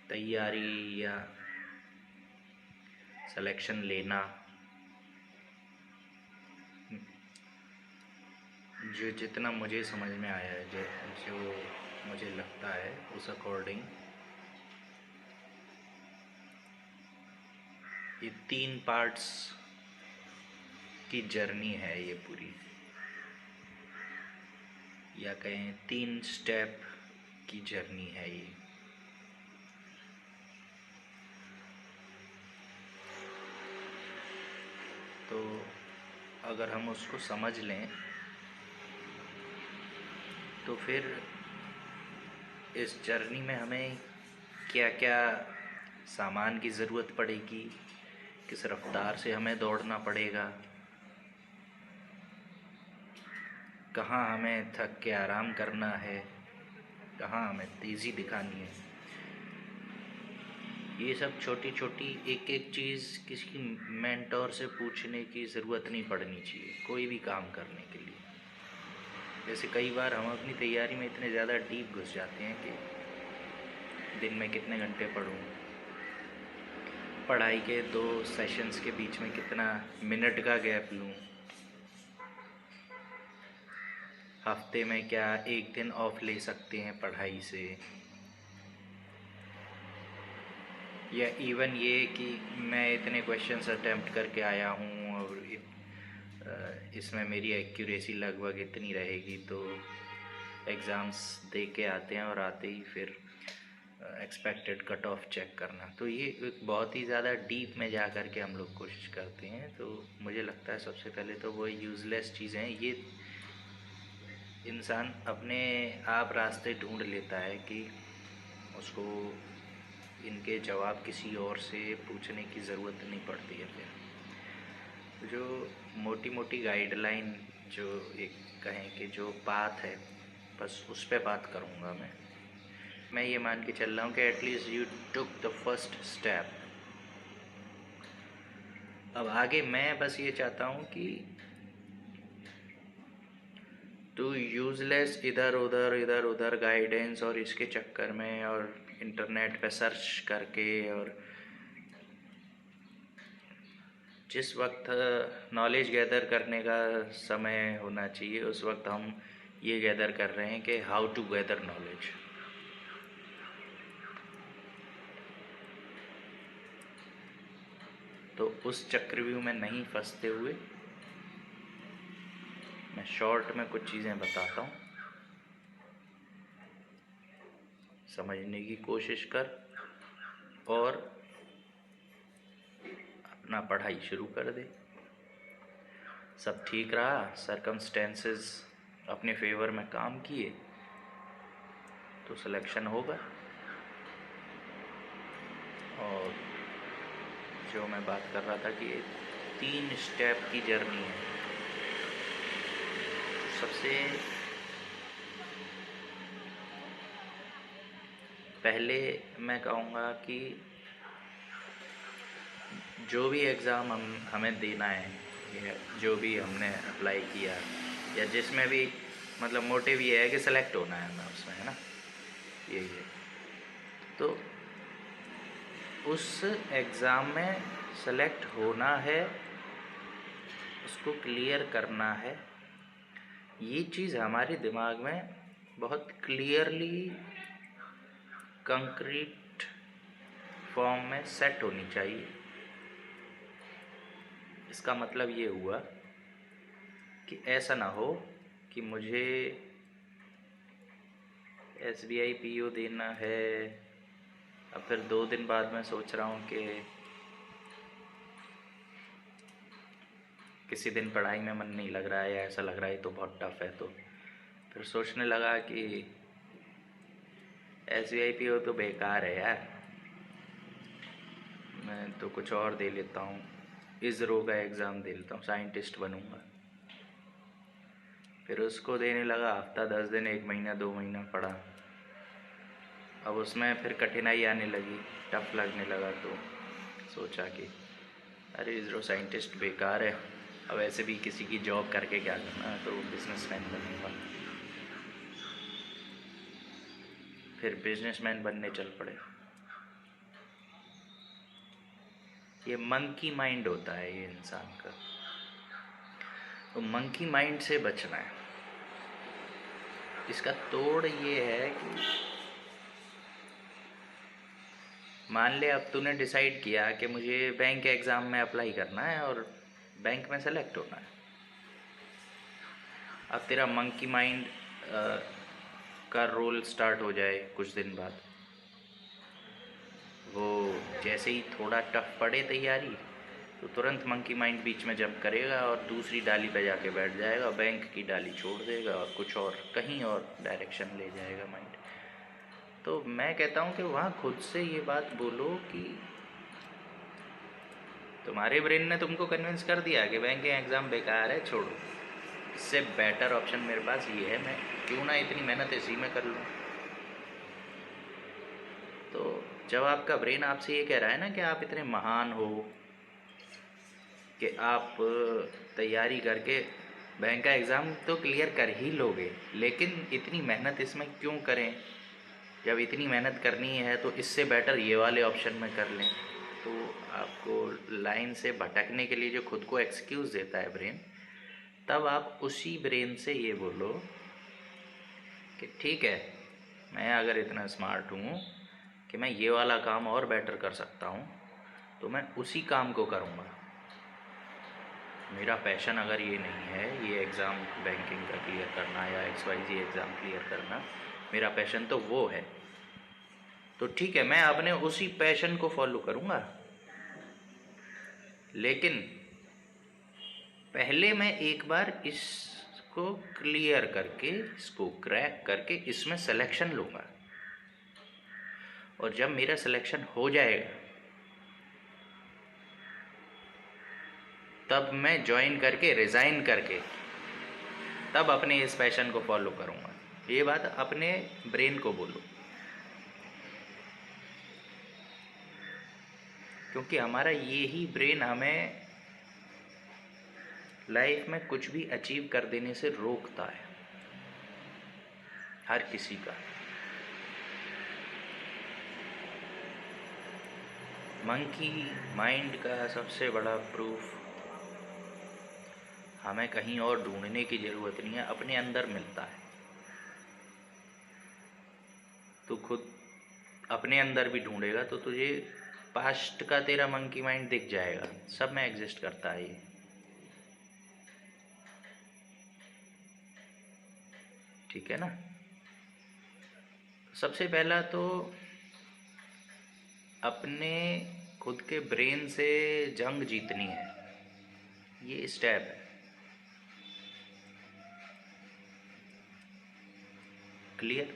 तैयारी या सिलेक्शन लेना, जो जितना मुझे समझ में आया है, जो मुझे लगता है उस अकॉर्डिंग ये 3 पार्ट्स की जर्नी है ये पूरी, या कहें 3 स्टेप की जर्नी है ये। तो अगर हम उसको समझ लें तो फिर इस जर्नी में हमें क्या क्या सामान की ज़रूरत पड़ेगी, किस रफ्तार से हमें दौड़ना पड़ेगा, कहाँ हमें थक के आराम करना है, कहाँ हमें तेज़ी दिखानी है, ये सब छोटी छोटी एक एक चीज़ किसी मेंटोर से पूछने की ज़रूरत नहीं पड़नी चाहिए कोई भी काम करने के लिए। जैसे कई बार हम अपनी तैयारी में इतने ज़्यादा डीप घुस जाते हैं कि दिन में कितने घंटे पढूं, पढ़ाई के 2 सेशंस के बीच में कितना मिनट का गैप लूं, हफ्ते में क्या 1 दिन ऑफ ले सकते हैं पढ़ाई से, या इवन ये कि मैं इतने क्वेश्चंस अटेम्प्ट करके आया हूँ और इसमें मेरी एक्यूरेसी लगभग इतनी रहेगी, तो एग्ज़ाम्स दे के आते हैं और आते ही फिर एक्सपेक्टेड कट ऑफ चेक करना। तो ये एक बहुत ही ज़्यादा डीप में जा कर के हम लोग कोशिश करते हैं। तो मुझे लगता है सबसे पहले तो वो यूज़लेस चीज़ें, ये इंसान अपने आप रास्ते ढूंढ लेता है कि उसको इनके जवाब किसी और से पूछने की ज़रूरत नहीं पड़ती है। फिर जो मोटी मोटी गाइडलाइन, जो एक कहें कि जो पाथ है, बस उस पर बात करूँगा मैं ये मान के चल रहा हूँ कि at least you took the first step. अब आगे मैं बस ये चाहता हूँ कि तू यूज़लेस इधर उधर गाइडेंस और इसके चक्कर में और इंटरनेट पे सर्च करके, और जिस वक्त नॉलेज गैदर करने का समय होना चाहिए उस वक्त हम ये गैदर कर रहे हैं कि हाउ टू गैदर नॉलेज। तो उस चक्रव्यूह में नहीं फंसते हुए मैं शॉर्ट में कुछ चीज़ें बताता हूँ, समझने की कोशिश कर और अपना पढ़ाई शुरू कर दे। सब ठीक रहा, सरकमस्टेंसेस अपने फेवर में काम किए तो सिलेक्शन होगा। और जो मैं बात कर रहा था कि 3 स्टेप की जर्नी है। सबसे पहले मैं कहूँगा कि जो भी एग्ज़ाम हमें देना है, या जो भी हमने अप्लाई किया, या जिसमें भी मतलब मोटिव ये है कि सेलेक्ट होना है हमें उसमें, है ना, यही है। तो उस एग्ज़ाम में सेलेक्ट होना है, उसको क्लियर करना है, ये चीज़ हमारे दिमाग में बहुत क्लियरली कंक्रीट फॉर्म में सेट होनी चाहिए। इसका मतलब ये हुआ कि ऐसा ना हो कि मुझे SBI PO देना है, अब फिर 2 दिन बाद मैं सोच रहा हूँ कि किसी दिन पढ़ाई में मन नहीं लग रहा है, या ऐसा लग रहा है तो बहुत टफ है, तो फिर सोचने लगा कि SBI PO तो बेकार है यार, मैं तो कुछ और दे लेता हूँ, ISRO का एग्ज़ाम दे लेता हूँ, साइंटिस्ट बनूँगा। फिर उसको देने लगा, हफ्ता 10 दिन, 1 महीना 2 महीना पढ़ा। अब उसमें फिर कठिनाई आने लगी, टफ लगने लगा, तो सोचा कि अरे ISRO साइंटिस्ट बेकार है, अब ऐसे भी किसी की जॉब करके क्या करना, तो बिजनेसमैन बनूँगा। फिर बिजनेसमैन बनने चल पड़े। ये मंकी माइंड होता है ये इंसान का। तो मंकी माइंड से बचना है। इसका तोड़ ये है कि मान ले अब तूने डिसाइड किया कि मुझे बैंक एग्ज़ाम में अप्लाई करना है और बैंक में सेलेक्ट होना है। अब तेरा मंकी माइंड का रोल स्टार्ट हो जाए कुछ दिन बाद, वो जैसे ही थोड़ा टफ पड़े तैयारी तो तुरंत मंकी माइंड बीच में जंप करेगा और दूसरी डाली पे जाके बैठ जाएगा, बैंक की डाली छोड़ देगा और कुछ और कहीं और डायरेक्शन ले जाएगा माइंड। तो मैं कहता हूँ कि वहाँ खुद से ये बात बोलो कि तुम्हारे ब्रेन ने तुमको कन्विंस कर दिया कि बैंक के एग्ज़ाम बेकार है, छोड़ो, इससे बेटर ऑप्शन मेरे पास ये है, मैं क्यों ना इतनी मेहनत इसी में कर लूँ। तो जब आपका ब्रेन आपसे ये कह रहा है ना कि आप इतने महान हो कि आप तैयारी करके बैंक का एग्ज़ाम तो क्लियर कर ही लोगे, लेकिन इतनी मेहनत इसमें क्यों करें, जब इतनी मेहनत करनी है तो इससे बेटर ये वाले ऑप्शन में कर लें। तो आपको लाइन से भटकने के लिए जो खुद को एक्सक्यूज़ देता है ब्रेन, तब आप उसी ब्रेन से ये बोलो कि ठीक है, मैं अगर इतना स्मार्ट हूँ कि मैं ये वाला काम और बेटर कर सकता हूँ तो मैं उसी काम को करूँगा। मेरा पैशन अगर ये नहीं है, ये एग्ज़ाम बैंकिंग का क्लियर करना या XYZ एग्ज़ाम क्लियर करना, मेरा पैशन तो वो है, तो ठीक है मैं अपने उसी पैशन को फॉलो करूँगा। लेकिन पहले मैं एक बार इसको क्लियर करके, इसको क्रैक करके इसमें सिलेक्शन लूँगा, और जब मेरा सिलेक्शन हो जाएगा तब मैं ज्वाइन करके रिज़ाइन करके तब अपने इस पैशन को फॉलो करूँगा। ये बात अपने ब्रेन को बोलो, क्योंकि हमारा ये ही ब्रेन हमें लाइफ में कुछ भी अचीव कर देने से रोकता है, हर किसी का। मंकी माइंड का सबसे बड़ा प्रूफ हमें कहीं और ढूंढने की ज़रूरत नहीं है, अपने अंदर मिलता है। तू खुद अपने अंदर भी ढूंढेगा तो तुझे पास्ट का तेरा मंकी माइंड दिख जाएगा, सब में एग्जिस्ट करता है ये। ठीक है ना। सबसे पहला तो अपने खुद के ब्रेन से जंग जीतनी है, ये स्टेप है। क्लियर।